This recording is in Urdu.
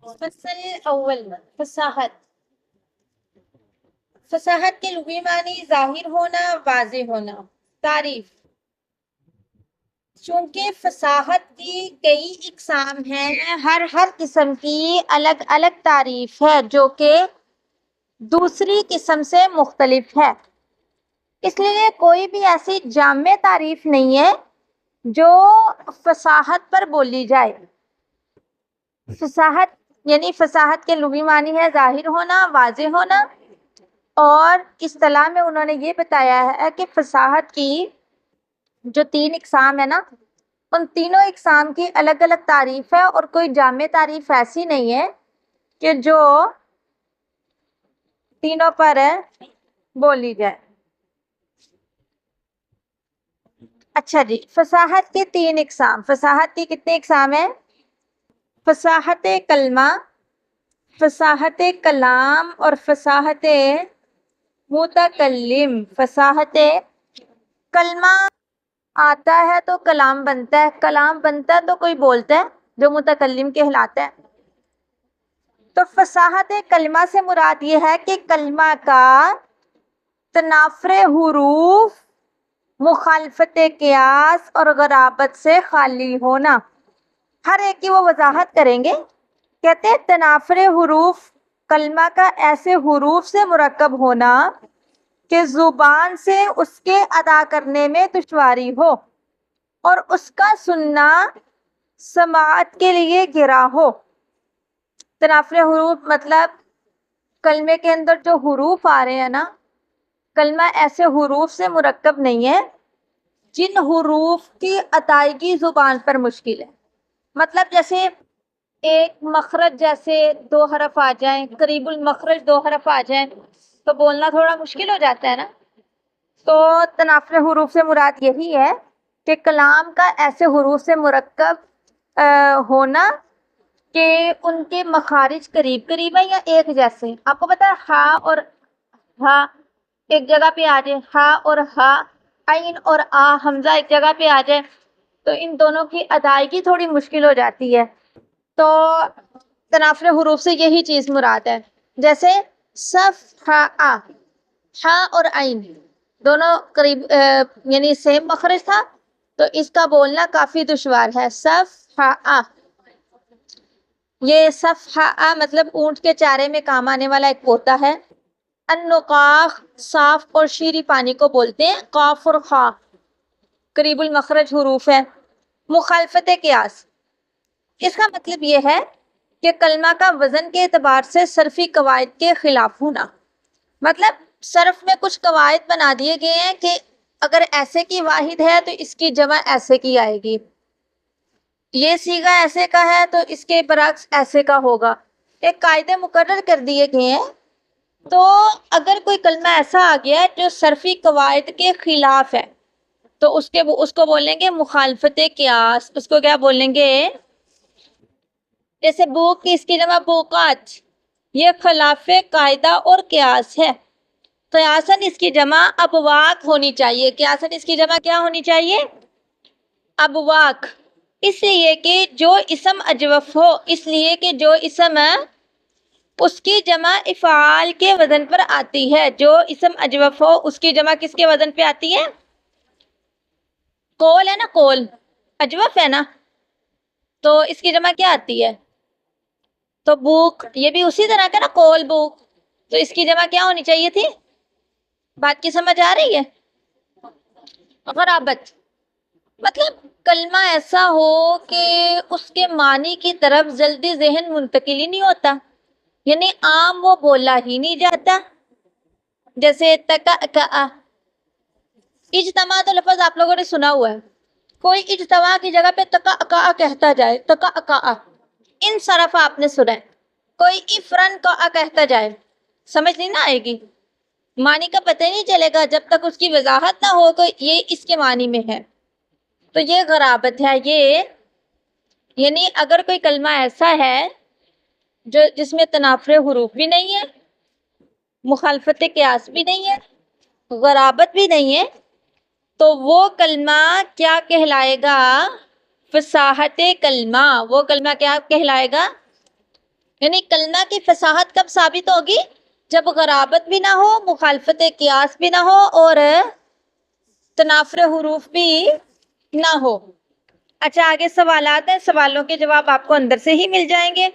فصل اول فصاحت. فصاحت کے لغوی معنی ظاہر ہونا، واضح ہونا. تعریف. چونکہ فصاحت کی کئی اقسام ہیں، ہر قسم کی الگ الگ تعریف ہے جو کہ دوسری قسم سے مختلف ہے. اس لیے کوئی بھی ایسی جامع تعریف نہیں ہے جو فصاحت پر بولی جائے. فصاحت یعنی فصاحت کے لغوی معنی ہے ظاہر ہونا، واضح ہونا. اور اصطلاح میں انہوں نے یہ بتایا ہے کہ فصاحت کی جو 3 اقسام ہے نا، ان تینوں اقسام کی الگ الگ تعریف ہے اور کوئی جامع تعریف ایسی نہیں ہے کہ جو تینوں پر بولی جائے. اچھا جی، فصاحت کی 3 اقسام. فصاحت کی کتنے اقسام ہیں؟ فصاحت کلمہ، فصاحت کلام اور فصاحت متکلم. فصاحت کلمہ آتا ہے تو کلام بنتا ہے، کلام بنتا ہے تو کوئی بولتا ہے جو متکلم کہلاتا ہے. تو فصاحت کلمہ سے مراد یہ ہے کہ کلمہ کا تنافر حروف، مخالفت قیاس اور غرابت سے خالی ہونا. ہر ایک کی وہ وضاحت کریں گے. کہتے ہیں تنافر حروف، کلمہ کا ایسے حروف سے مرکب ہونا کہ زبان سے اس کے ادا کرنے میں دشواری ہو اور اس کا سننا سماعت کے لیے گرا ہو. تنافر حروف مطلب کلمے کے اندر جو حروف آ رہے ہیں نا، کلمہ ایسے حروف سے مرکب نہیں ہے جن حروف کی ادائیگی زبان پر مشکل ہے. مطلب جیسے ایک مخرج جیسے 2 حرف آ جائیں، قریب المخرج 2 حرف آ جائیں تو بولنا تھوڑا مشکل ہو جاتا ہے نا. تو تنافر حروف سے مراد یہی ہے کہ کلام کا ایسے حروف سے مرکب ہونا کہ ان کے مخارج قریب قریب ہیں یا ایک جیسے. آپ کو پتا ہے ہا اور ہا ایک جگہ پہ آ جائے، ہا اور ہا، عین اور آ حمزہ ایک جگہ پہ آ جائے تو ان دونوں کی ادائیگی تھوڑی مشکل ہو جاتی ہے. تو تنافر حروف سے یہی چیز مراد ہے. جیسے صف ہا، ہا اور عین دونوں قریب یعنی سیم مخرج تھا تو اس کا بولنا کافی دشوار ہے. صف ہا، یہ صفحہ مطلب اونٹ کے چارے میں کام آنے والا ایک پوتا ہے. النقاخ صاف اور شیریں پانی کو بولتے ہیں. قاف اور خا قریب المخرج حروف ہے. مخالفت قیاس، اس کا مطلب یہ ہے کہ کلمہ کا وزن کے اعتبار سے صرفی قواعد کے خلاف ہونا. مطلب صرف میں کچھ قواعد بنا دیے گئے ہیں کہ اگر ایسے کی واحد ہے تو اس کی جمع ایسے کی آئے گی، یہ صیغہ ایسے کا ہے تو اس کے برعکس ایسے کا ہوگا. ایک قاعدے مقرر کر دیے گئے ہیں. تو اگر کوئی کلمہ ایسا آ گیا جو صرفی قواعد کے خلاف ہے تو اس کو بولیں گے مخالفت قیاس. اس کو کیا بولیں گے؟ جیسے بوک کی اس کی جمع بوقات، یہ خلاف قاعدہ اور قیاس ہے. قیاساً اس کی جمع ابواق ہونی چاہیے. قیاساً اس کی جمع کیا ہونی چاہیے؟ ابواق. اس لیے کہ جو اسم اجوف ہو، اس لیے کہ جو اسم اس کی جمع افعال کے وزن پر آتی ہے. جو اسم اجوف ہو اس کی جمع کس کے وزن پہ آتی ہے؟ کول ہے نا، کول اجوف ہے نا، تو اس کی جمع کیا آتی ہے؟ تو بوک. یہ بھی اسی طرح کا نا، کول بوک. تو اس کی جمع کیا ہونی چاہیے تھی؟ بات کی سمجھ آ رہی ہے؟ غرابت. مطلب کلمہ ایسا ہو کہ اس کے معنی کی طرف جلدی ذہن منتقل ہی نہیں ہوتا، یعنی عام وہ بولا ہی نہیں جاتا. جیسے تکا، اجتماع تو لفظ آپ لوگوں نے سنا ہوا ہے. کوئی اجتماع کی جگہ پہ تکا کہتا جائے، تکا. انصرف آپ نے سنا ہے. کوئی افرن کا کہتا جائے، سمجھ نہیں نہ آئے گی، معنی کا پتہ ہی نہیں چلے گا جب تک اس کی وضاحت نہ ہو کہ یہ اس کے معنی میں ہے. تو یہ غرابت ہے. یہ یعنی اگر کوئی کلمہ ایسا ہے جس میں تنافر حروف بھی نہیں ہے، مخالفت قیاس بھی نہیں ہے، غرابت بھی نہیں ہے، تو وہ کلمہ کیا کہلائے گا؟ فصاحت کلمہ. وہ کلمہ کیا کہلائے گا؟ یعنی کلمہ کی فصاحت کب ثابت ہوگی؟ جب غرابت بھی نہ ہو، مخالفت قیاس بھی نہ ہو اور تنافر حروف بھی نہ ہو۔ اچھا آگے سوالات ہیں، سوالوں کے جواب آپ کو اندر سے ہی مل جائیں گے۔